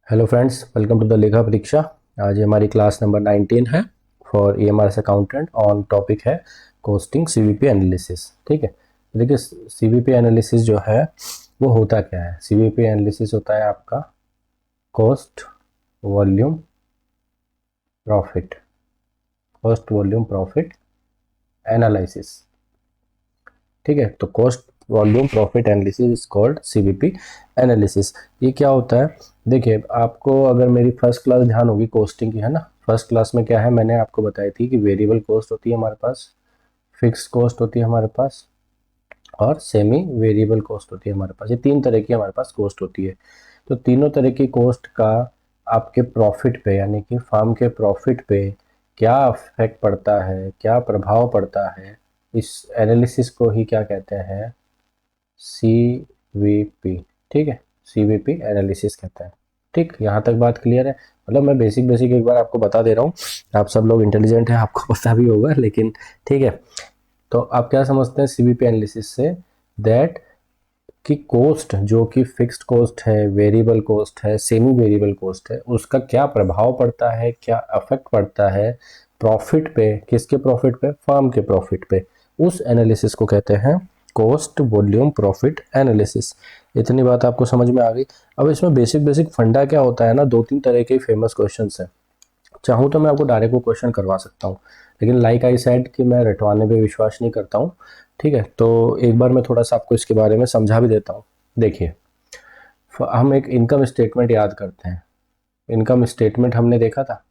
Hello friends, welcome to the Lekha Pariksha. आज हमारी class number 19 है for EMRS accountant. On topic है कॉस्टिंग सीवीपी एनालिसिस। ठीक है, देखिए सीवीपी एनालिसिस जो है वो होता क्या है। सीवीपी एनालिसिस होता है आपका cost volume profit, cost volume profit analysis. ठीक है, तो cost volume profit analysis is called CVP analysis. ये क्या होता है, देखिए आपको अगर मेरी फर्स्ट क्लास ध्यान होगी कॉस्टिंग की, है ना। फर्स्ट क्लास में क्या है, मैंने आपको बताई थी कि वेरिएबल कॉस्ट होती है हमारे पास, फिक्स कॉस्ट होती है हमारे पास, और सेमी वेरिएबल कॉस्ट होती है हमारे पास। ये तीन तरह की हमारे पास कॉस्ट होती है। तो तीनों तरह की कॉस्ट का आपके प्रॉफिट पे, यानी कि फर्म के प्रॉफिट पे क्या इफेक्ट पड़ता है, क्या प्रभाव पड़ता है, इस एनालिसिस को ही क्या कहते हैं, सीवीपी। ठीक है, सीवीपी एनालिसिस कहते हैं। ठीक, यहाँ तक बात क्लियर है। मतलब मैं बेसिक बेसिक एक बार आपको बता दे रहा हूँ, आप सब लोग इंटेलिजेंट हैं, आपको पता भी होगा, लेकिन ठीक है। तो आप क्या समझते हैं सीवीपी एनालिसिस से, दैट कि कॉस्ट जो कि फिक्स्ड कॉस्ट है, वेरिएबल कॉस्ट है, सेमी वेरिएबल कॉस्ट है, उसका क्या प्रभाव पड़ता है, क्या इफेक्ट पड़ता है प्रॉफिट पे। किसके प्रॉफिट पे? फर्म के प्रॉफिट पे। उस एनालिसिस को कहते हैं कॉस्ट वॉल्यूम प्रॉफिट एनालिसिस। इतनी बात आपको समझ में आ गई। अब इसमें बेसिक बेसिक फंडा क्या होता है ना, दो तीन तरह के फेमस क्वेश्चन है। चाहूँ तो मैं आपको डायरेक्ट वो क्वेश्चन करवा सकता हूँ, लेकिन लाइक आई सेड कि मैं रटवाने पे विश्वास नहीं करता हूँ। ठीक है, तो एक बार मैं थोड़ा सा आपको इसके बारे में समझा भी देता हूँ। देखिए, हम एक इनकम स्टेटमेंट याद करते हैं। इनकम स्टेटमेंट हमने देखा था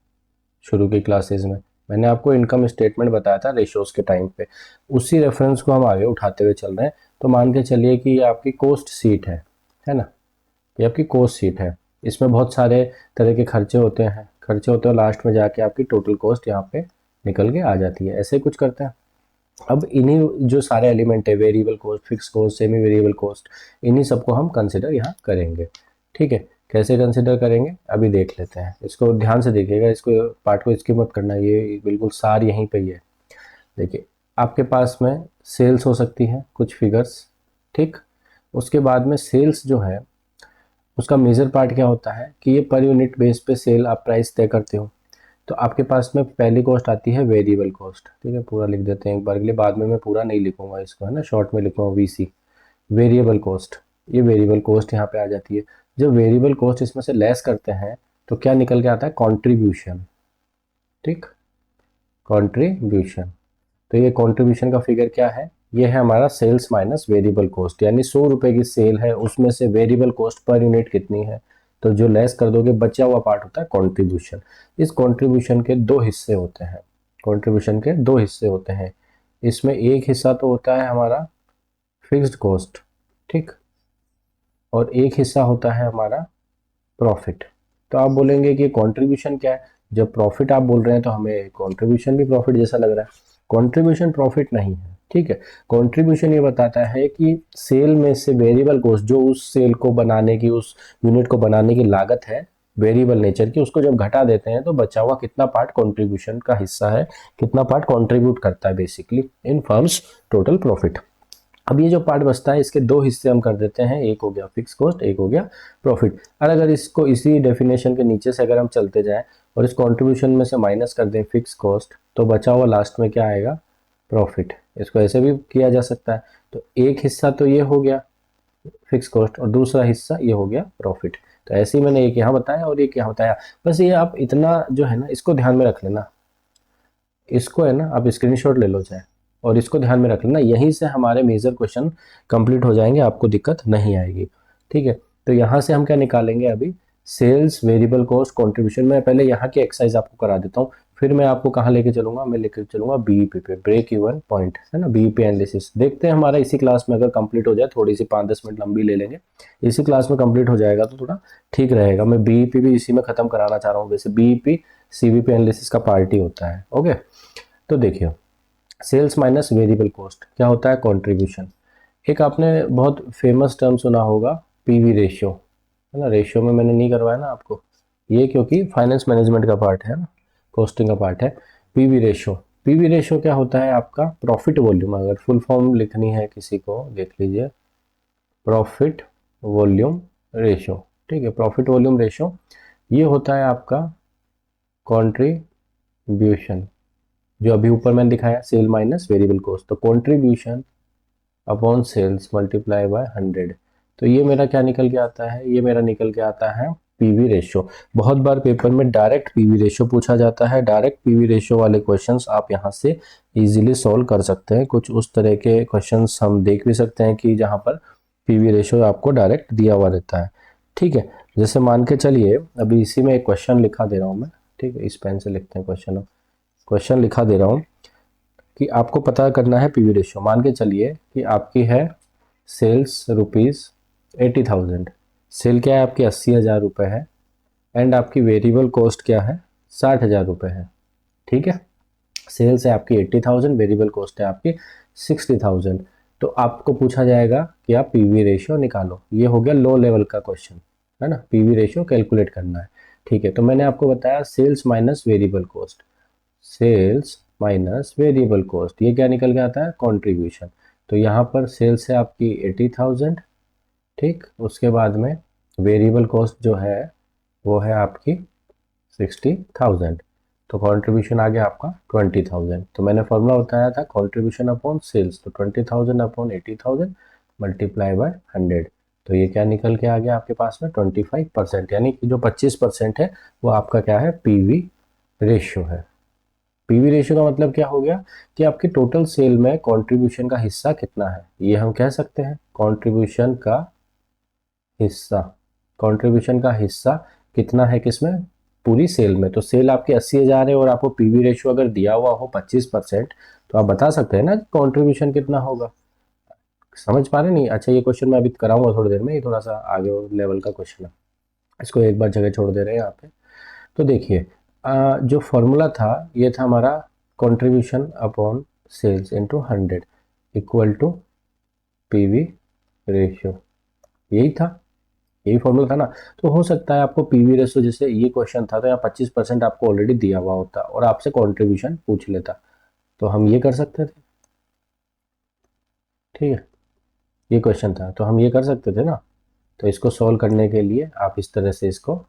शुरू की क्लासेस में। मैंने आपको इनकम स्टेटमेंट बताया था रेशियोज के टाइम पे। उसी रेफरेंस को हम आगे उठाते हुए चल रहे हैं। तो मान के चलिए कि ये आपकी कोस्ट सीट है ना। ये आपकी कोस्ट सीट है। इसमें बहुत सारे तरह के खर्चे होते हैं, लास्ट में जाके आपकी टोटल कॉस्ट यहाँ पे निकल के आ जाती है। ऐसे कुछ करते हैं। अब इन्हीं जो सारे एलिमेंट है, variable cost, fix cost, semi variable cost, इन्हीं सबको हम कंसिडर यहाँ करेंगे। ठीक है, कैसे कंसिडर करेंगे अभी देख लेते हैं। इसको ध्यान से देखिएगा, इसको पार्ट को इसकी मत करना, ये बिल्कुल सार यहीं पे ही है। देखिए, आपके पास में सेल्स हो सकती है कुछ फिगर्स। ठीक, उसके बाद में सेल्स जो है उसका मेजर पार्ट क्या होता है कि ये पर यूनिट बेस पे सेल आप प्राइस तय करते हो। तो आपके पास में पहली कॉस्ट आती है वेरिएबल कॉस्ट। ठीक है, पूरा लिख देते हैं एक बार के लिए, बाद में मैं पूरा नहीं लिखूंगा इसको, है ना, शॉर्ट में लिखूंगा वीसी, वेरिएबल कॉस्ट। ये वेरिएबल कॉस्ट यहाँ पे आ जाती है। जब वेरिएबल कॉस्ट इसमें से लेस करते हैं तो क्या निकल के आता है? कॉन्ट्रीब्यूशन। ठीक, कॉन्ट्रीब्यूशन। तो ये कॉन्ट्रीब्यूशन का फिगर क्या है? ये है हमारा सेल्स माइनस वेरिएबल कॉस्ट, यानी 100 रुपए की सेल है, उसमें से वेरिएबल कॉस्ट पर यूनिट कितनी है, तो जो लेस कर दोगे बचा हुआ पार्ट होता है कॉन्ट्रीब्यूशन। इस कॉन्ट्रीब्यूशन के दो हिस्से होते हैं। कॉन्ट्रीब्यूशन के दो हिस्से होते हैं। इसमें एक हिस्सा तो होता है हमारा फिक्स्ड कॉस्ट, ठीक, और एक हिस्सा होता है हमारा प्रॉफिट। तो आप बोलेंगे कि कंट्रीब्यूशन क्या है? जब प्रॉफिट आप बोल रहे हैं तो हमें कंट्रीब्यूशन भी प्रॉफिट जैसा लग रहा है। कंट्रीब्यूशन प्रॉफिट नहीं है। ठीक है, कंट्रीब्यूशन ये बताता है कि सेल में से वेरिएबल कॉस्ट, जो उस सेल को बनाने की, उस यूनिट को बनाने की लागत है वेरिएबल नेचर की, उसको जब घटा देते हैं तो बचा हुआ कितना पार्ट कंट्रीब्यूशन का हिस्सा है, कितना पार्ट कंट्रीब्यूट करता है बेसिकली इन फर्म्स टोटल प्रॉफिट। अब ये जो पार्ट बचता है इसके दो हिस्से हम कर देते हैं, एक हो गया फिक्स कॉस्ट, एक हो गया प्रॉफिट। और अगर इसको इसी डेफिनेशन के नीचे से अगर हम चलते जाएं और इस कंट्रीब्यूशन में से माइनस कर दें फिक्स कॉस्ट, तो बचा हुआ लास्ट में क्या आएगा? प्रॉफिट। इसको ऐसे भी किया जा सकता है। तो एक हिस्सा तो ये हो गया फिक्स कॉस्ट और दूसरा हिस्सा ये हो गया प्रॉफिट। तो ऐसे ही मैंने एक यहाँ बताया और एक यहाँ बताया। बस ये आप इतना जो है ना, इसको ध्यान में रख लेना। इसको है ना, आप स्क्रीनशॉट ले लो चाहे, और इसको ध्यान में रख लेना। यहीं से हमारे मेजर क्वेश्चन कंप्लीट हो जाएंगे, आपको दिक्कत नहीं आएगी। ठीक है, तो यहाँ से हम क्या निकालेंगे अभी? Sales, variable cost, contribution. मैं पहले यहाँ की एक्सरसाइज आपको करा देता हूँ, फिर मैं आपको कहाँ लेके चलूंगा? मैं लेके चलूंगा बीईपी पे, ब्रेक इवन पॉइंट, है ना, बीईपी एनालिसिस। देखते हैं हमारा इसी क्लास में अगर कंप्लीट हो जाए, थोड़ी सी 5-10 मिनट लंबी ले लेंगे, इसी क्लास में कंप्लीट हो जाएगा तो थोड़ा ठीक रहेगा। मैं बीईपी भी इसी में खत्म कराना चाह रहा हूँ। वैसे बीईपी सीवीपी एनालिसिस का पार्ट ही होता है। ओके, तो देखिए, सेल्स माइनस वेरिएबल कॉस्ट क्या होता है? कंट्रीब्यूशन। एक आपने बहुत फेमस टर्म सुना होगा, पीवी रेशियो, है ना। रेशियो में मैंने नहीं करवाया ना आपको, ये क्योंकि फाइनेंस मैनेजमेंट का पार्ट है ना, कॉस्टिंग का पार्ट है। पीवी रेशियो, पीवी रेशियो क्या होता है आपका? Profit volume. अगर फुल फॉर्म लिखनी है किसी को, देख लीजिए, प्रॉफिट वॉल्यूम रेशियो। ठीक है, प्रॉफिट वॉल्यूम रेशियो ये होता है आपका कंट्रीब्यूशन, जो अभी ऊपर मैंने दिखाया सेल माइनस वेरिएबल कॉस्ट। तो contribution upon sales multiply by 100। तो ये मेरा क्या निकल के आता है, ये मेरा निकल के आता है पीवी रेशियो। बहुत बार पेपर में डायरेक्ट पीवी रेशियो पूछा जाता है। डायरेक्ट पीवी रेशियो वाले क्वेश्चंस आप यहाँ से इजीली सॉल्व कर सकते हैं। कुछ उस तरह के क्वेश्चंस हम देख भी सकते हैं कि जहाँ पर पीवी रेशियो आपको डायरेक्ट दिया हुआ रहता है। ठीक है, जैसे मान के चलिए अभी इसी में एक क्वेश्चन लिखा दे रहा हूँ मैं। ठीक है, इस पेन से लिखते हैं क्वेश्चन। क्वेश्चन लिखा दे रहा हूँ कि आपको पता करना है पीवी रेशियो। मान के चलिए कि आपकी है सेल्स रुपीज़ 80,000। सेल क्या है आपकी 80,000 रुपये है, एंड आपकी वेरिएबल कॉस्ट क्या है 60,000 रुपये है। ठीक है, सेल्स है आपकी 80,000, वेरिएबल कॉस्ट है आपकी 60,000। तो आपको पूछा जाएगा कि आप पीवी रेशियो निकालो। ये हो गया लो लेवल का क्वेश्चन, है ना, पीवी रेशियो कैलकुलेट करना है। ठीक है, तो मैंने आपको बताया sales minus variable cost, sales minus variable cost, ये क्या निकल के आता है कंट्रीब्यूशन। तो यहाँ पर सेल्स है आपकी 80,000। ठीक, उसके बाद में वेरिएबल कॉस्ट जो है वो है आपकी 60,000। तो कंट्रीब्यूशन आ गया आपका 20,000। तो मैंने फॉर्मूला बताया था कंट्रीब्यूशन अपॉन सेल्स, तो 20,000 अपॉन 80,000 मल्टीप्लाई बाय 100। तो ये क्या निकल के आ गया आपके पास में 25%, यानी कि जो 25% है वो आपका क्या है पीवी रेशियो है। पीवी रेशियो का मतलब क्या हो गया कि आपकी टोटल सेल में कंट्रीब्यूशन का हिस्सा कितना है, ये हम कह सकते हैं कंट्रीब्यूशन का हिस्सा। कंट्रीब्यूशन का हिस्सा कितना है किसमें, पूरी सेल में। तो सेल आपकी 80,000 है और आपको पीवी रेशियो अगर दिया हुआ हो 25%, तो आप बता सकते हैं ना कंट्रीब्यूशन कितना होगा। समझ पा रहे नहीं? अच्छा, ये क्वेश्चन मैं अभी कराऊंगा थोड़ी देर में, ये थोड़ा सा आगे लेवल का क्वेश्चन है, इसको एक बार जगह छोड़ दे रहे हैं यहाँ पे। तो देखिए जो फॉर्मूला था ये था हमारा contribution upon sales into 100 equal to PV ratio, यही था, यही फॉर्मूला था ना। तो हो सकता है आपको पीवी रेशियो, जैसे ये क्वेश्चन था तो यहाँ 25% आपको ऑलरेडी दिया हुआ होता और आपसे कंट्रीब्यूशन पूछ लेता, तो हम ये कर सकते थे। ठीक है, ये क्वेश्चन था तो हम ये कर सकते थे ना। तो इसको सॉल्व करने के लिए आप इस तरह से इसको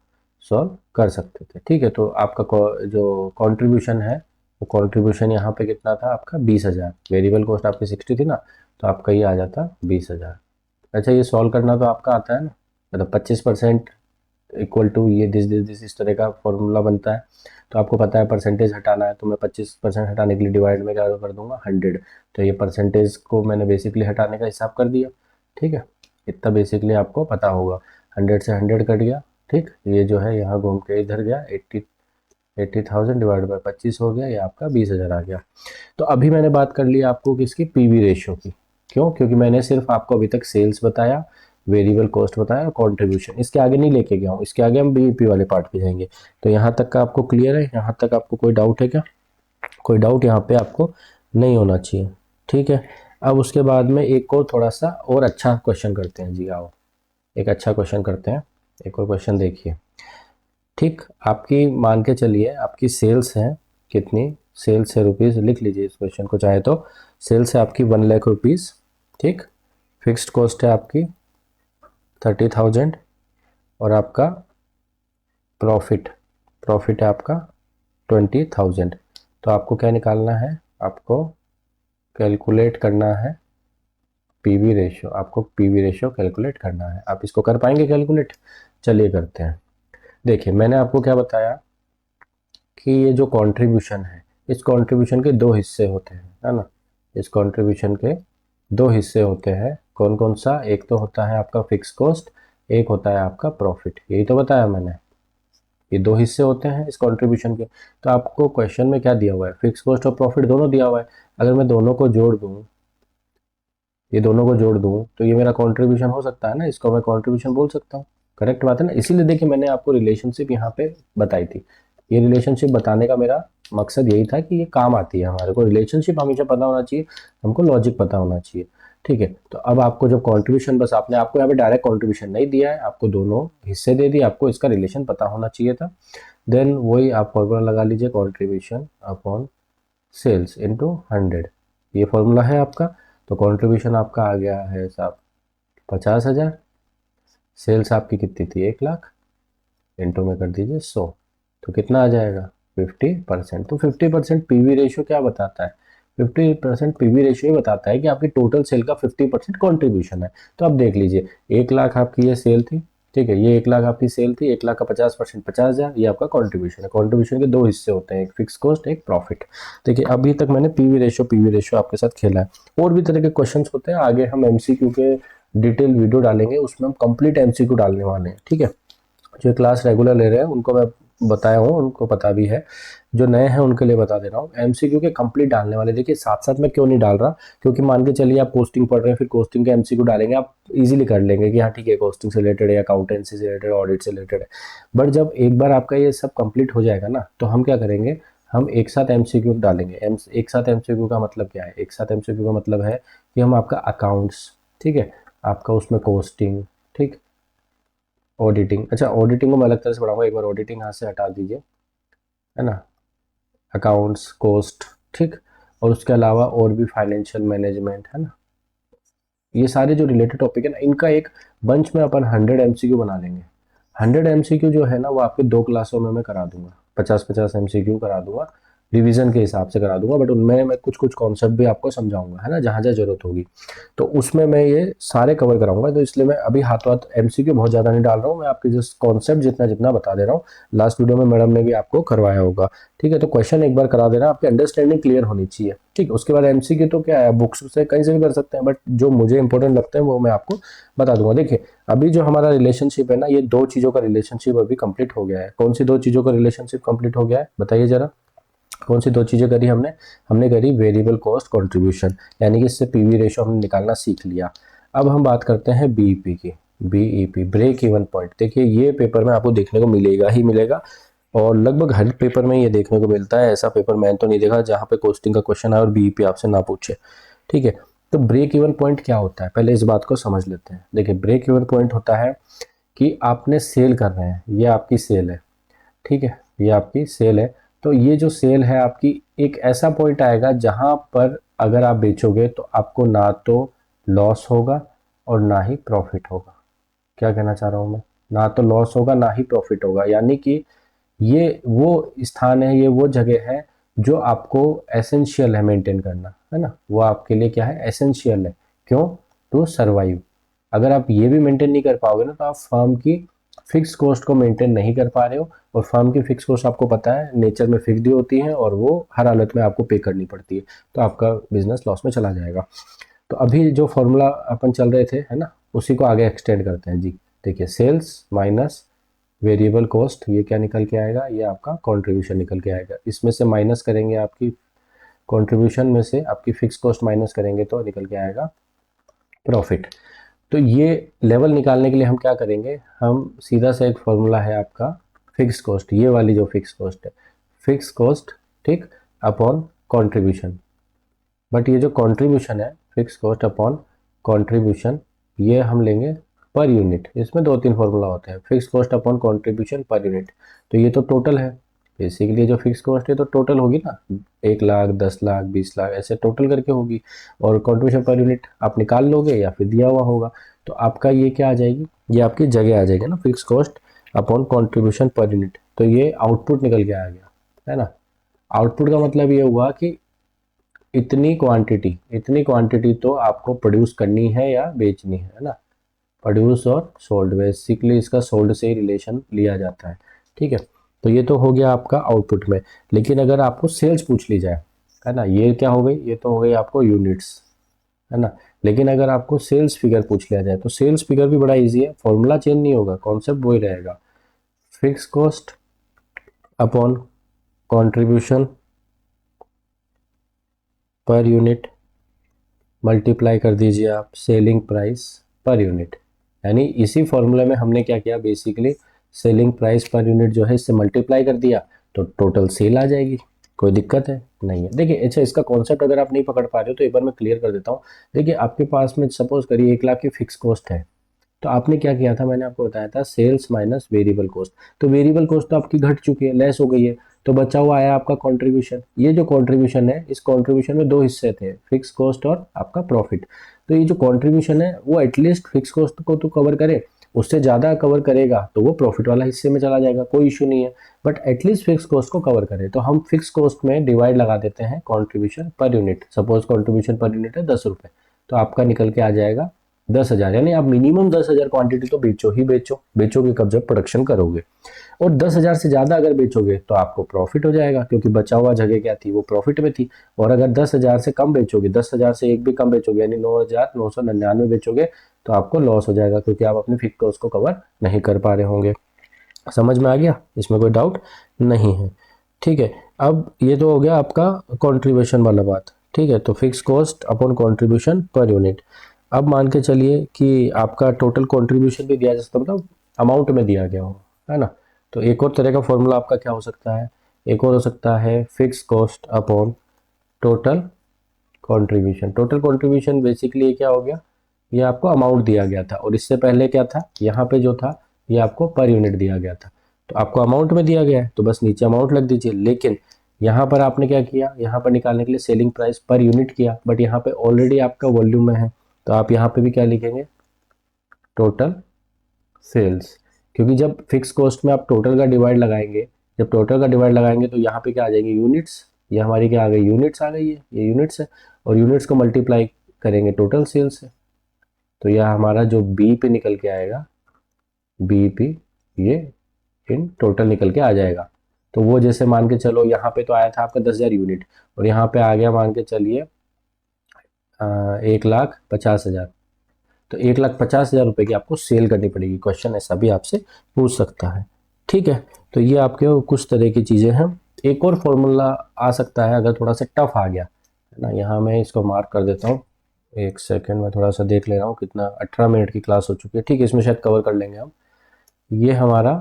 सॉल्व कर सकते थे। ठीक है, तो आपका जो कंट्रीब्यूशन है वो कंट्रीब्यूशन यहाँ पे कितना था आपका 20,000, वेरिएबल कॉस्ट आपकी 60 थी ना, तो आपका ये आ जाता 20,000। अच्छा, ये सॉल्व करना तो आपका आता है ना, मतलब 25% इक्वल टू ये दिस इस तरह का फॉर्मूला बनता है। तो आपको पता है परसेंटेज हटाना है, तो मैं 25% हटाने के लिए डिवाइड में क्या कर दूंगा 100। तो ये परसेंटेज को मैंने बेसिकली हटाने का हिसाब कर दिया। ठीक है, इतना बेसिकली आपको पता होगा। 100 से 100 कट गया। ठीक, ये जो है यहाँ घूम के इधर गया, 80,000 डिवाइड बाई 25 हो गया, ये आपका 20,000 आ गया। तो अभी मैंने बात कर ली आपको किसकी, पीवी रेशियो की। क्यों? क्योंकि मैंने सिर्फ आपको अभी तक सेल्स बताया, वेरिएबल कॉस्ट बताया और कंट्रीब्यूशन, इसके आगे नहीं लेके गया हूँ। इसके आगे हम बीईपी वाले पार्ट पे जाएंगे। तो यहाँ तक का आपको क्लियर है? यहाँ तक आपको कोई डाउट है क्या? कोई डाउट यहाँ पे आपको नहीं होना चाहिए। ठीक है, अब उसके बाद में एक और थोड़ा सा और अच्छा क्वेश्चन करते हैं जी। आओ एक अच्छा क्वेश्चन करते हैं, एक और क्वेश्चन देखिए। ठीक, आपकी मान के चलिए आपकी सेल्स है कितनी, सेल्स है रुपीज़, लिख लीजिए इस क्वेश्चन को चाहे तो। सेल्स है आपकी 1,00,000 रुपीज़। ठीक, फिक्स्ड कॉस्ट है आपकी 30,000 और आपका प्रॉफिट, प्रॉफिट है आपका 20,000। तो आपको क्या निकालना है, आपको कैलकुलेट करना है पीवी रेशियो। आपको पीवी रेशियो कैलकुलेट करना है। आप इसको कर पाएंगे कैलकुलेट? चलिए करते हैं। देखिए मैंने आपको क्या बताया कि ये जो कंट्रीब्यूशन है, इस कंट्रीब्यूशन के दो हिस्से होते हैं, है ना। इस कंट्रीब्यूशन के दो हिस्से होते हैं। कौन कौन सा? एक तो होता है आपका फिक्स कॉस्ट, एक होता है आपका प्रॉफिट। यही तो बताया मैंने, ये दो हिस्से होते हैं इस कंट्रीब्यूशन के। तो आपको क्वेश्चन में क्या दिया हुआ है, फिक्स कॉस्ट और प्रॉफिट दोनों दिया हुआ है। अगर मैं दोनों को जोड़ दूं, ये दोनों को जोड़ दूं, तो ये मेरा कंट्रीब्यूशन हो सकता है ना, इसको मैं कंट्रीब्यूशन बोल सकता हूँ। करेक्ट बात है ना। इसीलिए देखिए मैंने आपको रिलेशनशिप यहाँ पे बताई थी। ये रिलेशनशिप बताने का मेरा मकसद यही था कि ये काम आती है हमारे को। रिलेशनशिप हमेशा पता होना चाहिए, हमको लॉजिक पता होना चाहिए। ठीक है, तो अब आपको जब कंट्रीब्यूशन, बस आपने, आपको यहाँ पे डायरेक्ट कंट्रीब्यूशन नहीं दिया है, आपको दोनों हिस्से दे दिए, आपको इसका रिलेशन पता होना चाहिए था। देन वही आप फॉर्मूला लगा लीजिए, कंट्रीब्यूशन अपॉन सेल्स इनटू 100, ये फॉर्मूला है आपका। तो कंट्रीब्यूशन आपका आ गया है साहब 50,000, सेल्स आपकी कितनी थी 1,00,000, इंटू में कर दीजिए 100, तो कितना आ जाएगा 50%। तो 50% पीवी रेशियो क्या बताता है, 50% पीवी रेशियो बताता है कि आपकी टोटल सेल का 50% कॉन्ट्रीब्यूशन है। तो अब देख लीजिए 1 लाख आपकी ये सेल थी, ठीक है, ये 1 लाख आपकी सेल थी, 1 लाख का 50% 50,000, ये आपका कॉन्ट्रीब्यूशन है। कॉन्ट्रीब्यूशन के दो हिस्से होते हैं, एक फिक्स कॉस्ट एक प्रॉफिट। देखिए अभी तक मैंने पीवी रेशियो आपके साथ खेला है। और भी तरह के क्वेश्चन होते हैं, आगे हम एमसीक्यू के डिटेल वीडियो डालेंगे, उसमें हम कंप्लीट एमसीक्यू डालने वाले हैं, ठीक है। जो क्लास रेगुलर ले रहे हैं उनको मैं बताया हूँ, उनको पता भी है, जो नए हैं उनके लिए बता दे रहा हूँ। एमसीक्यू के कंप्लीट डालने वाले, देखिए साथ साथ में क्यों नहीं डाल रहा, क्योंकि मान के चलिए आप कोस्टिंग पढ़ रहे हैं, फिर कोस्टिंग के एमसीक्यू डालेंगे, आप इजीली कर लेंगे कि हाँ ठीक है कोस्टिंग से रिलेटेड है, अकाउंटेंसी से रिलेटेड, ऑडिट से रिलेटेड है। बट जब एक बार आपका ये सब कंप्लीट हो जाएगा ना, तो हम क्या करेंगे, हम एक साथ एमसीक्यू डालेंगे। एक साथ एमसीक्यू का मतलब क्या है, एक साथ एमसीक्यू का मतलब है कि हम आपका अकाउंट्स, ठीक है, आपका उसमें कोस्टिंग, ठीक, ऑडिटिंग, अच्छा ऑडिटिंग को मैं अलग तरह से पढ़ाऊंगा, एक बार ऑडिटिंग यहाँ से हटा दीजिए, है ना, अकाउंट्स, कोस्ट, ठीक, और उसके अलावा और भी फाइनेंशियल मैनेजमेंट, है ना, ये सारे जो रिलेटेड टॉपिक है ना, इनका एक बंच में अपन 100 एमसीक्यू बना लेंगे। 100 एमसीक्यू जो है ना वो आपके 2 क्लासों में मैं करा दूंगा, 50-50 एमसीक्यू करा दूंगा, रिवीजन के हिसाब से करा दूंगा, बट उनमें मैं कुछ कुछ कॉन्सेप्ट भी आपको समझाऊंगा, है ना, जहाँ जहाँ जरूरत होगी। तो उसमें मैं ये सारे कवर कराऊंगा, तो इसलिए मैं अभी हाथों हाथ एमसीक्यू बहुत ज़्यादा नहीं डाल रहा हूँ, मैं आपके जस्ट कॉन्सेप्ट जितना जितना बता दे रहा हूँ। लास्ट वीडियो में मैडम ने भी आपको करवाया होगा, ठीक है। तो क्वेश्चन एक बार करा देना, आपकी अंडरस्टैंडिंग क्लियर होनी चाहिए, ठीक। उसके बाद एमसीक्यू तो क्या है, बुक्स से कहीं से भी कर सकते हैं, बट जो मुझे इंपॉर्टेंट लगता है वो मैं आपको बता दूंगा। देखिए अभी जो हमारा रिलेशनशिप है ना, ये दो चीज़ों का रिलेशनशिप अभी कंप्लीट हो गया है। कौन सी दो चीज़ों का रिलेशनशिप कंप्लीट हो गया है बताइए जरा, कौन सी दो चीज़ें करी हमने, हमने करी वेरिएबल कॉस्ट कंट्रीब्यूशन, यानी कि इससे पीवी रेशियो हमने निकालना सीख लिया। अब हम बात करते हैं बीईपी की, बीईपी ब्रेक इवन पॉइंट। देखिए ये पेपर में आपको देखने को मिलेगा ही मिलेगा, और लगभग हर पेपर में ये देखने को मिलता है। ऐसा पेपर मैंने तो नहीं देखा जहाँ पे कोस्टिंग का क्वेश्चन आए और बीईपी आपसे ना पूछे, ठीक है। तो ब्रेक इवन पॉइंट क्या होता है, पहले इस बात को समझ लेते हैं। देखिए ब्रेक इवन पॉइंट होता है कि आपने सेल कर रहे हैं, ये आपकी सेल है, ठीक है, ये आपकी सेल है। तो ये जो सेल है आपकी, एक ऐसा पॉइंट आएगा जहां पर अगर आप बेचोगे तो आपको ना तो लॉस होगा और ना ही प्रॉफिट होगा। क्या कहना चाह रहा हूं मैं, ना तो लॉस होगा ना ही प्रॉफिट होगा, यानी कि ये वो स्थान है, ये वो जगह है जो आपको एसेंशियल है मेंटेन करना, है ना, वो आपके लिए क्या है, एसेंशियल है। क्यों, टू सर्वाइव। अगर आप ये भी मेंटेन नहीं कर पाओगे ना, तो आप फर्म की फिक्स कॉस्ट को मेंटेन नहीं कर पा रहे हो, और फर्म की फिक्स कॉस्ट आपको पता है नेचर में फिक्स्ड होती है और वो हर हालत में आपको पे करनी पड़ती है, तो आपका बिजनेस लॉस में चला जाएगा। तो अभी जो फॉर्मूला अपन चल रहे थे, है ना, उसी को आगे एक्सटेंड करते हैं जी। देखिए सेल्स माइनस वेरिएबल कॉस्ट, ये क्या निकल के आएगा, ये आपका कंट्रीब्यूशन निकल के आएगा। इसमें से माइनस करेंगे, आपकी कंट्रीब्यूशन में से आपकी फिक्स कॉस्ट माइनस करेंगे तो निकल के आएगा प्रॉफिट। तो ये लेवल निकालने के लिए हम क्या करेंगे, हम सीधा सा एक फॉर्मूला है आपका फिक्स कॉस्ट, ये वाली जो फिक्स कॉस्ट है, फिक्स कॉस्ट, ठीक, अपॉन कंट्रीब्यूशन। बट ये जो कंट्रीब्यूशन है, फिक्स कॉस्ट अपॉन कंट्रीब्यूशन, ये हम लेंगे पर यूनिट। इसमें दो तीन फॉर्मूला होते हैं, fix cost upon contribution per unit. तो ये तो टोटल है, बेसिकली जो फिक्स कॉस्ट है तो टोटल होगी ना, 1 लाख 10 लाख 20 लाख ऐसे टोटल करके होगी, और कंट्रीब्यूशन पर यूनिट आप निकाल लोगे या फिर दिया हुआ होगा। तो आपका ये क्या आ जाएगी, ये आपकी जगह आ जाएगी ना, fix cost upon contribution per unit. तो ये आउटपुट निकल के आ गया, है ना। आउटपुट का मतलब ये हुआ कि इतनी क्वांटिटी तो आपको प्रोड्यूस करनी है या बेचनी है ना। प्रोड्यूस और सोल्ड, बेसिकली इसका सोल्ड से ही रिलेशन लिया जाता है, ठीक है। तो ये तो हो गया आपका आउटपुट में। लेकिन अगर आपको सेल्स पूछ ली जाए, है ना, ये क्या हो गई, ये तो हो गई आपको यूनिट्स, है ना। लेकिन अगर आपको सेल्स फिगर पूछ लिया जाए तो सेल्स फिगर भी बड़ा इजी है, फॉर्मूला चेंज नहीं होगा, कॉन्सेप्ट वही रहेगा, fix cost upon contribution per unit multiply कर दीजिए आप सेलिंग प्राइस पर यूनिट। यानी इसी फॉर्मूले में हमने क्या किया, basically selling price per unit जो है इससे मल्टीप्लाई कर दिया, तो टोटल सेल आ जाएगी। कोई दिक्कत है नहीं है। देखिए अच्छा, इसका कॉन्सेप्ट अगर आप नहीं पकड़ पा रहे हो तो एक बार मैं क्लियर कर देता हूँ। देखिए आपके पास में सपोज करिए 1 लाख की फिक्स कॉस्ट है, तो आपने क्या किया था, मैंने आपको बताया था सेल्स माइनस वेरिएबल कॉस्ट। तो वेरिएबल कॉस्ट तो आपकी घट चुकी है, लेस हो गई है, तो बचा हुआ आया आपका कंट्रीब्यूशन। ये जो कंट्रीब्यूशन है, इस कंट्रीब्यूशन में दो हिस्से थे, फिक्स कॉस्ट और आपका प्रॉफिट। तो ये जो कंट्रीब्यूशन है वो एटलीस्ट फिक्स कॉस्ट को तो कवर करे, उससे ज़्यादा कवर करेगा तो वो प्रॉफिट वाला हिस्से में चला जाएगा, कोई इशू नहीं है, बट एटलीस्ट फिक्स कॉस्ट को कवर करे। तो हम फिक्स कॉस्ट में डिवाइड लगा देते हैं contribution per unit. Suppose contribution per unit है 10 रुपये, तो आपका निकल के आ जाएगा 10,000, यानी आप मिनिमम 10,000 क्वांटिटी तो बेचो ही बेचो, बेचोगे कब, जब प्रोडक्शन करोगे। और 10,000 से ज़्यादा अगर बेचोगे तो आपको प्रॉफिट हो जाएगा, क्योंकि बचा हुआ जगह क्या थी, वो प्रॉफिट में थी। और अगर 10,000 से कम बेचोगे, 10,000 से एक भी कम बेचोगे, यानी 9,999 बेचोगे, तो आपको लॉस हो जाएगा, क्योंकि आप अपने फिक्स कॉस्ट को कवर नहीं कर पा रहे होंगे। समझ में आ गया, इसमें कोई डाउट नहीं है। ठीक है, अब ये तो हो गया आपका कंट्रीब्यूशन वाला बात। ठीक है, तो fix cost upon contribution per unit. अब मान के चलिए कि आपका टोटल कंट्रीब्यूशन भी दिया जा सकता, मतलब अमाउंट में दिया गया हो, है ना। तो एक और तरह का फॉर्मूला आपका क्या हो सकता है, एक और हो सकता है fix cost upon total contribution. Total contribution basically क्या हो गया, ये आपको अमाउंट दिया गया था, और इससे पहले क्या था, यहाँ पे जो था ये आपको पर यूनिट दिया गया था। तो आपको अमाउंट में दिया गया है तो बस नीचे अमाउंट लग दीजिए, लेकिन यहाँ पर आपने क्या किया, यहाँ पर निकालने के लिए सेलिंग प्राइस पर यूनिट किया, बट यहाँ पे ऑलरेडी आपका वॉल्यूम में है, तो आप यहाँ पे भी क्या लिखेंगे, टोटल सेल्स। क्योंकि जब फिक्स कॉस्ट में आप टोटल का डिवाइड लगाएंगे, जब टोटल का डिवाइड लगाएंगे तो यहाँ पे क्या आ जाएंगे, यूनिट्स। ये हमारी क्या आ गई, यूनिट्स आ गई है, ये यूनिट्स है, और यूनिट्स को मल्टीप्लाई करेंगे टोटल सेल्स से, तो यह हमारा जो बी पे निकल के आएगा, बी पी, ये इन टोटल निकल के आ जाएगा। तो वो जैसे मान के चलो यहाँ पे तो आया था आपका 10,000 यूनिट, और यहाँ पे आ गया मान के चलिए 1,50,000। तो 1,50,000 रुपये की आपको सेल करनी पड़ेगी। क्वेश्चन ऐसा भी आपसे पूछ सकता है। ठीक है, तो ये आपके कुछ तरह की चीज़ें हैं। एक और फॉर्मूला आ सकता है अगर थोड़ा सा टफ आ गया, है ना। यहाँ मैं इसको मार्क कर देता हूँ, एक सेकेंड में थोड़ा सा देख ले रहा हूँ, कितना 18 मिनट की क्लास हो चुकी है। ठीक है, इसमें शायद कवर कर लेंगे हम। ये हमारा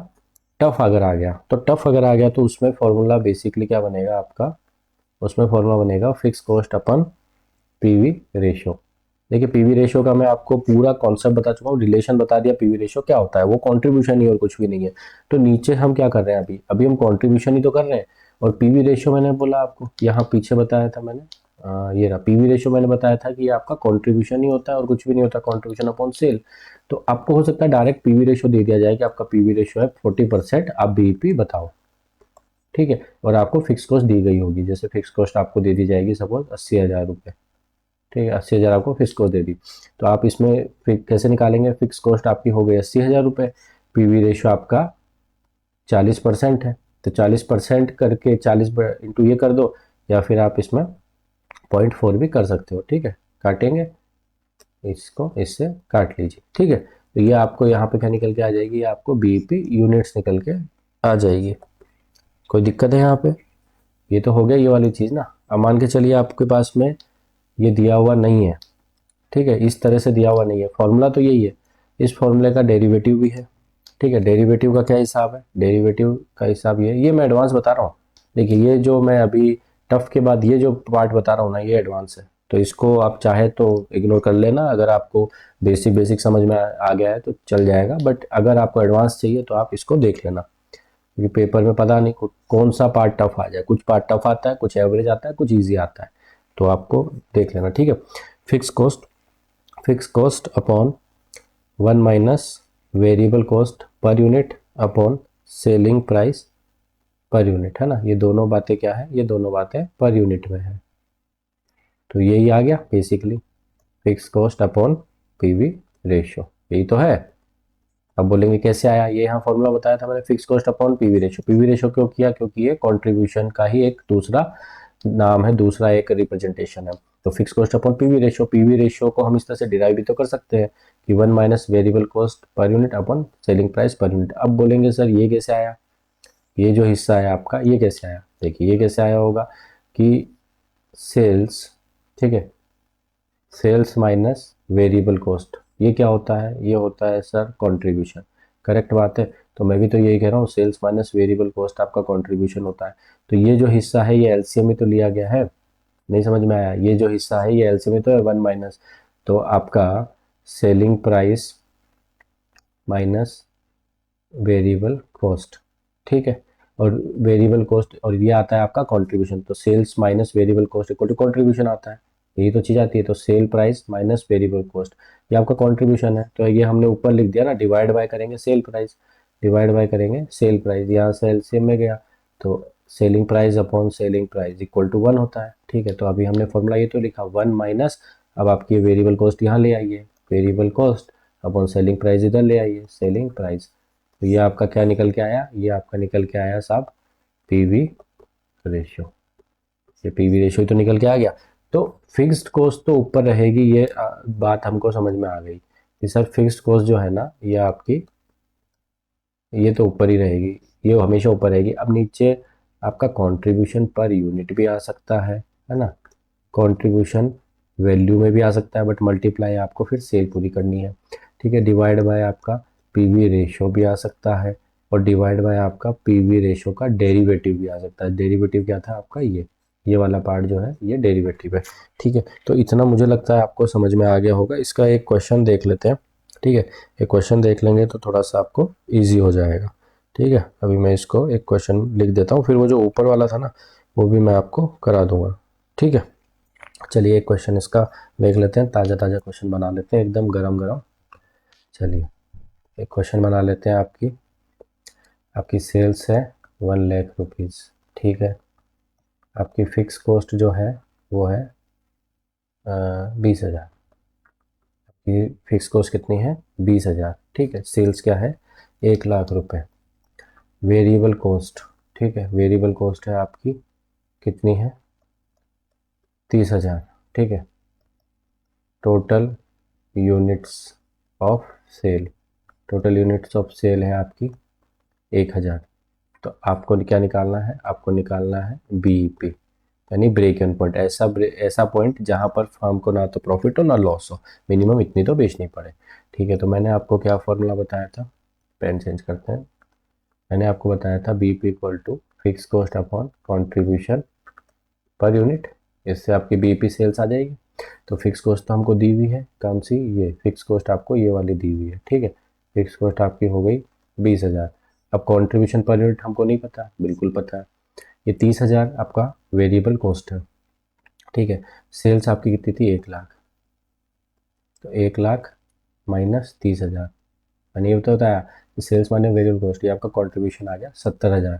टफ अगर आ गया, तो टफ अगर आ गया तो उसमें फॉर्मूला बेसिकली क्या बनेगा आपका, उसमें फॉर्मूला बनेगा फिक्स कॉस्ट अपन पीवी रेशियो। देखिए, पीवी रेशियो का मैं आपको पूरा कॉन्सेप्ट बता चुका हूँ, रिलेशन बता दिया पीवी रेशियो क्या होता है, वो कंट्रीब्यूशन ही और कुछ भी नहीं है। तो नीचे हम क्या कर रहे हैं, अभी अभी हम कंट्रीब्यूशन ही तो कर रहे हैं, और पीवी रेशियो मैंने बोला आपको, यहाँ पीछे बताया था मैंने, ये रहा पीवी रेशियो, मैंने बताया था कि ये आपका कंट्रीब्यूशन ही होता है और कुछ भी नहीं होता, कंट्रीब्यूशन अपॉन सेल। तो आपको हो सकता है डायरेक्ट पीवी रेशियो दे दिया जाए कि आपका पीवी रेशियो है 40%, आप बीईपी बताओ। ठीक है, और आपको फिक्स कॉस्ट दी गई होगी, जैसे फिक्स कॉस्ट आपको दे दी जाएगी सपोज 80,000 रुपये। ठीक है, 80,000 आपको फिक्स कॉस्ट दे दी, तो आप इसमें फिर कैसे निकालेंगे, फिक्स कॉस्ट आपकी हो गई 80,000 रुपये, पीवी रेशियो आपका 40% है, तो 40% करके 40 इंटू ये कर दो, या फिर आप इसमें 0.4 भी कर सकते हो। ठीक है, काटेंगे इसको, इससे काट लीजिए। ठीक है, तो ये आपको यहाँ पे क्या निकल के आ जाएगी, आपको बीईपी यूनिट्स निकल के आ जाएगी। कोई दिक्कत है यहाँ पे, ये तो हो गया ये वाली चीज़ ना। अब मान के चलिए आपके पास में ये दिया हुआ नहीं है, ठीक है, इस तरह से दिया हुआ नहीं है, फॉर्मूला तो यही है, इस फॉर्मूले का डेरिवेटिव भी है। ठीक है, डेरिवेटिव का क्या हिसाब है, डेरिवेटिव का हिसाब ये मैं एडवांस बता रहा हूँ। देखिए, ये जो मैं अभी टफ के बाद ये जो पार्ट बता रहा हूँ ना, ये एडवांस है, तो इसको आप चाहे तो इग्नोर कर लेना। अगर आपको बेसिक बेसिक समझ में आ गया है तो चल जाएगा, बट अगर आपको एडवांस चाहिए तो आप इसको देख लेना, क्योंकि पेपर में पता नहीं कौन सा पार्ट टफ आ जाए, कुछ पार्ट टफ आता है, कुछ एवरेज आता है, कुछ ईजी आता है, तो आपको देख लेना। ठीक है, fix cost upon 1 minus variable cost per unit upon selling price per unit, है ना। ये दोनों बातें क्या है, ये दोनों बातें पर यूनिट में है, तो यही आ गया basically fix cost upon PV ratio, यही तो है। अब बोलेंगे कैसे आया, ये यहाँ फॉर्मूला बताया था मैंने, fix cost upon PV ratio. PV ratio क्यों किया, क्योंकि ये कंट्रीब्यूशन का ही एक दूसरा नाम है, दूसरा एक रिप्रेजेंटेशन है। तो fix cost upon PV ratio, PV ratio को हम इस तरह से डिराइव भी तो कर सकते हैं कि 1 minus variable cost per unit upon selling price per unit. अब बोलेंगे सर ये कैसे आया, ये जो हिस्सा है आपका ये कैसे आया, देखिए ये कैसे आया होगा कि सेल्स, ठीक है, सेल्स माइनस वेरिएबल कॉस्ट, ये क्या होता है, ये होता है सर कंट्रीब्यूशन। करेक्ट बात है, तो मैं भी तो यही कह रहा हूँ, सेल्स माइनस वेरिएबल कॉस्ट आपका कंट्रीब्यूशन होता है। तो ये जो हिस्सा है ये एलसीएम में तो लिया गया है, नहीं समझ में आया, ये जो हिस्सा है ये एलसीएम में तो है 1 माइनस, तो आपका selling price minus variable cost. ठीक है, और वेरिएबल कॉस्ट, और ये आता है आपका कंट्रीब्यूशन, तो sales minus variable cost equal to contribution आता है, यही तो चीज़ आती है। तो sale price minus variable cost, ये आपका कंट्रीब्यूशन है। तो ये हमने ऊपर लिख दिया ना, डिवाइड बाय करेंगे सेल प्राइस, डिवाइड बाय करेंगे सेल प्राइस, यहाँ से एलसीएम में गया तो selling price upon selling price equal to 1 होता है। ठीक है, तो अभी हमने फॉर्मूला ये तो लिखा 1 माइनस, अब आपकी वेरिएबल कॉस्ट यहाँ ले आइए, variable cost upon selling price इधर ले आइए, सेलिंग प्राइस। तो ये आपका क्या निकल के आया, ये आपका निकल के आया साहब पीवी रेशियो। ये पीवी रेशियो तो निकल के आ गया। तो फिक्स्ड कॉस्ट तो ऊपर रहेगी, ये बात हमको समझ में आ गई कि सर फिक्स्ड कॉस्ट जो है ना ये आपकी, ये तो ऊपर ही रहेगी, ये हमेशा ऊपर रहेगी। अब नीचे आपका कंट्रीब्यूशन पर यूनिट भी आ सकता है ना, कंट्रीब्यूशन वैल्यू में भी आ सकता है, बट मल्टीप्लाई आपको फिर सेल पूरी करनी है। ठीक है, डिवाइड बाय आपका पीवी रेशियो भी आ सकता है, और डिवाइड बाय आपका पीवी रेशियो का डेरिवेटिव भी आ सकता है। डेरिवेटिव क्या था आपका, ये वाला पार्ट जो है ये डेरिवेटिव है। ठीक है, तो इतना मुझे लगता है आपको समझ में आ गया होगा। इसका एक क्वेश्चन देख लेते हैं। ठीक है, एक क्वेश्चन देख लेंगे तो थोड़ा सा आपको ईजी हो जाएगा। ठीक है, अभी मैं इसको एक क्वेश्चन लिख देता हूँ, फिर वो जो ऊपर वाला था ना वो भी मैं आपको करा दूंगा। ठीक है, चलिए एक क्वेश्चन इसका देख लेते हैं, ताज़ा ताज़ा क्वेश्चन बना लेते हैं, एकदम गरम गरम। चलिए एक क्वेश्चन बना लेते हैं। आपकी आपकी सेल्स है 1,00,000 रुपीज़। ठीक है, आपकी फिक्स कॉस्ट जो है वो है 20,000। आपकी फिक्स कॉस्ट कितनी है, 20,000। ठीक है, सेल्स क्या है, 1,00,000 रुपये। वेरिएबल कॉस्ट, ठीक है, वेरिएबल कॉस्ट है आपकी कितनी है, 30,000। ठीक है, total units of sale, total units of sale है आपकी 1,000। तो आपको क्या निकालना है, आपको निकालना है बीईपी, यानी ब्रेक इवन पॉइंट। ऐसा पॉइंट जहां पर फर्म को ना तो प्रॉफिट हो ना लॉस हो, मिनिमम इतनी तो बेचनी पड़े। ठीक है, तो मैंने आपको क्या फॉर्मूला बताया था, पेन चेंज करते हैं। मैंने आपको बताया था BEP equal to fix cost upon contribution per unit, इससे आपकी बीईपी सेल्स आ जाएगी। तो फिक्स कॉस्ट तो हमको दी हुई है, कौन सी, ये फिक्स कॉस्ट आपको ये वाली दी हुई है। ठीक है, फिक्स कॉस्ट आपकी हो गई 20,000। अब कंट्रीब्यूशन पर यूनिट हमको नहीं पता, बिल्कुल पता है, ये 30,000 आपका वेरिएबल कॉस्ट है। ठीक है, सेल्स आपकी कितनी थी, 1,00,000, तो 1,00,000 माइनस 30,000, यानी ये तो होता है सेल्स माइनस वेरिएबल कॉस्ट, ये आपका कंट्रीब्यूशन आ गया 70,000।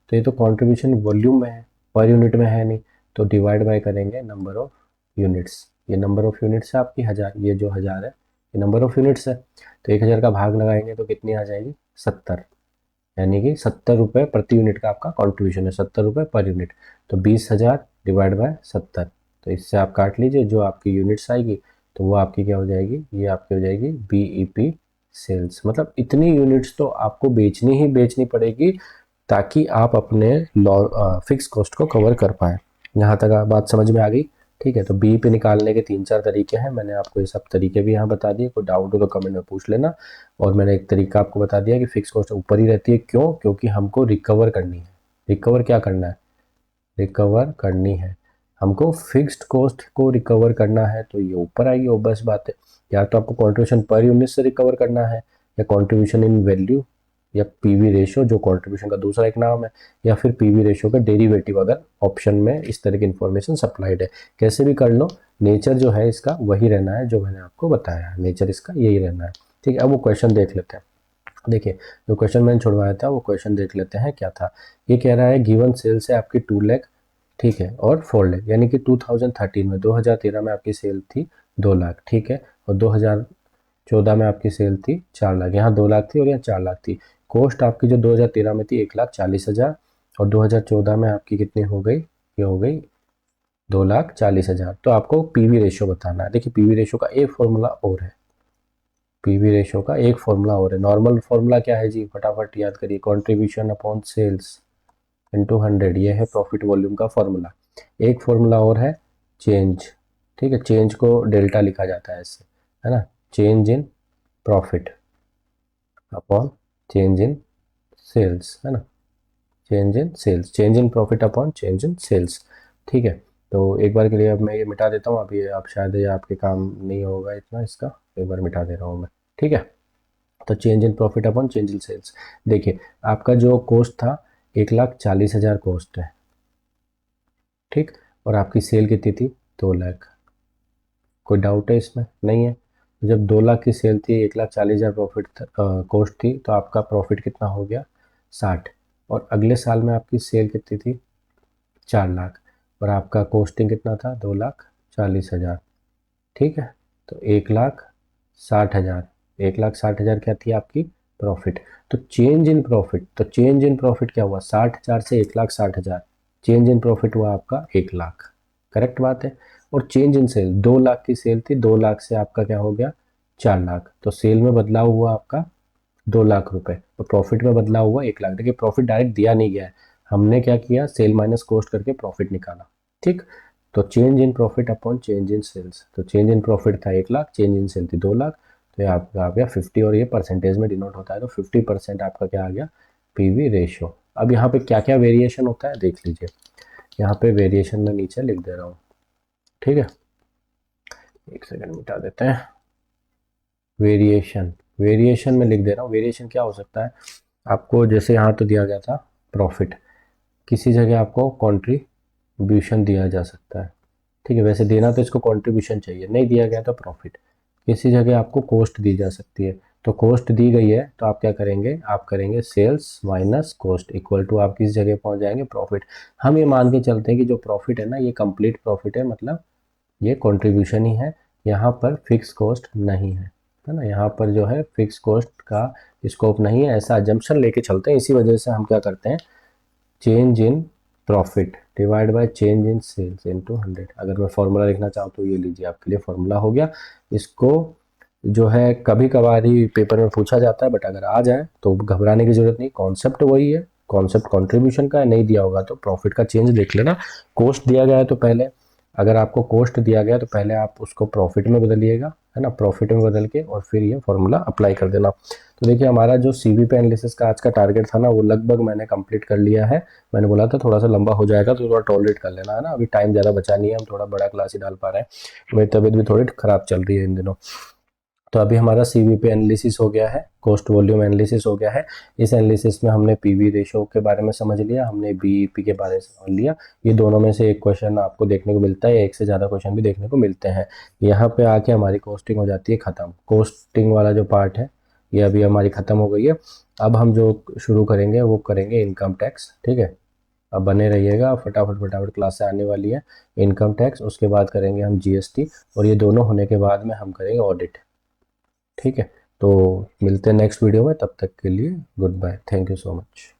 तो ये तो कंट्रीब्यूशन वॉल्यूम में है, पर यूनिट में है नहीं, तो डिवाइड बाय करेंगे नंबर ऑफ यूनिट्स। ये नंबर ऑफ यूनिट्स है आपकी 1000, ये जो 1000 है ये नंबर ऑफ यूनिट्स है। तो 1,000 का भाग लगाएंगे तो कितनी आ जाएगी, 70, यानी कि 70 रुपये प्रति यूनिट का आपका कॉन्ट्रीब्यूशन है, 70 रुपये पर यूनिट। तो 20,000 डिवाइड बाय 70, तो इससे आप काट लीजिए, जो आपकी यूनिट्स आएगी तो वो आपकी क्या हो जाएगी, ये आपकी हो जाएगी बीईपी सेल्स। मतलब इतनी यूनिट्स तो आपको बेचनी ही बेचनी पड़ेगी ताकि आप अपने फिक्स कॉस्ट को कवर कर पाए। यहाँ तक बात समझ में आ गई। ठीक है, तो बी पे निकालने के 3-4 तरीके हैं, मैंने आपको ये सब तरीके भी यहाँ बता दिए, कोई डाउट हो तो कमेंट में पूछ लेना। और मैंने एक तरीका आपको बता दिया कि फिक्स कॉस्ट ऊपर ही रहती है, क्यों, क्योंकि हमको रिकवर करनी है। रिकवर क्या करना है, रिकवर करनी है हमको, फिक्स्ड कॉस्ट को रिकवर करना है, तो ये ऊपर आएगी, वो बस बात है। या तो आपको कॉन्ट्रीब्यूशन पर यूनिट से रिकवर करना है, या कॉन्ट्रीब्यूशन इन वैल्यू, या पीवी रेशियो जो कंट्रीब्यूशन का दूसरा एक नाम है, या फिर पीवी रेशियो का डेरिवेटिव, अगर ऑप्शन में इस तरह की इन्फॉर्मेशन सप्लाइड है। कैसे भी कर लो, नेचर जो है इसका वही रहना है जो मैंने आपको बताया है, नेचर इसका यही रहना है। ठीक है, अब वो क्वेश्चन देख लेते हैं। देखिए जो क्वेश्चन मैंने छुड़वाया था वो क्वेश्चन देख लेते हैं क्या था। ये कह रहा है गिवन सेल्स है आपकी 2,00,000, ठीक है, और 4,00,000, यानी कि 2013 में, 2013 में आपकी सेल थी 2,00,000। ठीक है, और 2014 में आपकी सेल थी 4,00,000, यहाँ 2,00,000 थी और यहाँ 4,00,000 थी। कॉस्ट आपकी जो 2013 में थी 1,40,000, और 2014 में आपकी कितनी हो गई, ये हो गई 2,40,000। तो आपको पीवी रेशियो बताना है। देखिए पीवी रेशियो का एक फॉर्मूला और है, पीवी रेशियो का एक फॉर्मूला और है। नॉर्मल फॉर्मूला क्या है जी, फटाफट याद करिए, कंट्रीब्यूशन अपॉन सेल्स इनटू 100, ये है प्रॉफिट वॉल्यूम का फॉर्मूला। एक फॉर्मूला और है चेंज, ठीक है, चेंज को डेल्टा लिखा जाता है इससे, है ना, change in profit upon change in sales, है ना, change in sales, change in profit upon change in sales. ठीक है, तो एक बार के लिए अब मैं ये मिटा देता हूँ, अब ये आप शायद ये आपके काम नहीं होगा इतना, इसका एक बार मिटा दे रहा हूँ मैं। ठीक है, तो change in profit upon change in sales. देखिए आपका जो कॉस्ट था 1,40,000 कॉस्ट है, ठीक, और आपकी सेल कितनी थी, 2,00,000। कोई डाउट है इसमें? नहीं है। जब 2 लाख की सेल थी, 1,40,000 प्रॉफिट कॉस्ट थी, तो आपका प्रॉफिट कितना हो गया? 60। और अगले साल में आपकी सेल कितनी थी? 4 लाख। और आपका कॉस्टिंग कितना था? 2,40,000। ठीक है, तो 1,60,000, 1,60,000 क्या थी आपकी? प्रॉफिट। तो चेंज इन प्रॉफिट, तो चेंज इन प्रॉफिट क्या हुआ? 60,000 से 1,60,000, चेंज इन प्रॉफिट हुआ आपका 1 लाख। करेक्ट बात है। और चेंज इन सेल, 2 लाख की सेल थी, 2 लाख से आपका क्या हो गया? 4 लाख। तो सेल में बदलाव हुआ आपका 2 लाख रुपए, तो प्रॉफिट में बदलाव हुआ 1 लाख। देखिए प्रॉफिट डायरेक्ट दिया नहीं गया है, हमने क्या किया? सेल माइनस कॉस्ट करके प्रॉफिट निकाला। ठीक। तो change in profit upon change in sales, तो चेंज इन प्रॉफिट था 1 लाख, चेंज इन सेल थी 2 लाख, तो ये आपका आ गया 50। और ये परसेंटेज में डिनोट होता है, तो 50% आपका क्या आ गया? PV ratio. अब यहाँ पे क्या क्या वेरिएशन होता है देख लीजिए। यहाँ पे वेरिएशन में नीचे लिख दे रहा हूँ। ठीक है, एक सेकंड मिटा देते हैं। वेरिएशन, वेरिएशन में लिख दे रहा हूँ। वेरिएशन क्या हो सकता है? आपको जैसे यहाँ तो दिया गया था प्रॉफिट, किसी जगह आपको कंट्रीब्यूशन दिया जा सकता है। ठीक है, वैसे देना तो इसको कंट्रीब्यूशन चाहिए, नहीं दिया गया तो प्रॉफिट। किसी जगह आपको कॉस्ट दी जा सकती है, तो कॉस्ट दी गई है तो आप क्या करेंगे? आप करेंगे sales minus cost equal to, आप किस जगह पहुंच जाएंगे? प्रॉफिट। हम ये मान के चलते हैं कि जो प्रॉफिट है ना, ये कंप्लीट प्रॉफिट है, मतलब ये कंट्रीब्यूशन ही है, यहाँ पर फिक्स कॉस्ट नहीं है ना, यहाँ पर जो है फिक्स कॉस्ट का स्कोप नहीं है, ऐसा अजम्पशन लेके चलते हैं। इसी वजह से हम क्या करते हैं? Change in profit divide by change in sales into 100। अगर मैं फॉर्मूला लिखना चाहूँ तो ये लीजिए, आपके लिए फॉर्मूला हो गया। इसको जो है कभी कभार ही पेपर में पूछा जाता है, बट अगर आ जाए तो घबराने की जरूरत नहीं, कॉन्सेप्ट वही है। कॉन्सेप्ट कंट्रीब्यूशन का है, नहीं दिया होगा तो प्रॉफिट का चेंज देख लेना। कॉस्ट दिया गया है तो पहले, अगर आपको कॉस्ट दिया गया तो पहले आप उसको प्रॉफिट में बदलिएगा, है ना, प्रॉफिट में बदल के और फिर ये फॉर्मूला अप्लाई कर देना। तो देखिए हमारा जो सीवीपी एनालिसिस का आज का टारगेट था ना, वो लगभग मैंने कंप्लीट कर लिया है। मैंने बोला था थोड़ा सा लंबा हो जाएगा तो थोड़ा टॉलरेट कर लेना, है ना, अभी टाइम ज़्यादा बचा नहीं है, हम थोड़ा बड़ा क्लास ही डाल पा रहे हैं। मेरी तबीयत भी थोड़ी खराब चल रही है इन दिनों। तो अभी हमारा सीवीपी एनालिसिस हो गया है, कॉस्ट वॉल्यूम एनालिसिस हो गया है। इस एनालिसिस में हमने पीवी रेशो के बारे में समझ लिया, हमने बीईपी के बारे में समझ लिया। ये दोनों में से एक क्वेश्चन आपको देखने को मिलता है, एक से ज़्यादा क्वेश्चन भी देखने को मिलते हैं। यहाँ पे आके हमारी कॉस्टिंग हो जाती है ख़त्म। कॉस्टिंग वाला जो पार्ट है ये अभी हमारी ख़त्म हो गई है। अब हम जो शुरू करेंगे वो करेंगे इनकम टैक्स। ठीक है, अब बने रहिएगा, फटाफट फटाफट क्लास से आने वाली है। इनकम टैक्स, उसके बाद करेंगे हम जीएसटी, और ये दोनों होने के बाद में हम करेंगे ऑडिट। ठीक है, तो मिलते हैं नेक्स्ट वीडियो में, तब तक के लिए good bye, thank you so much.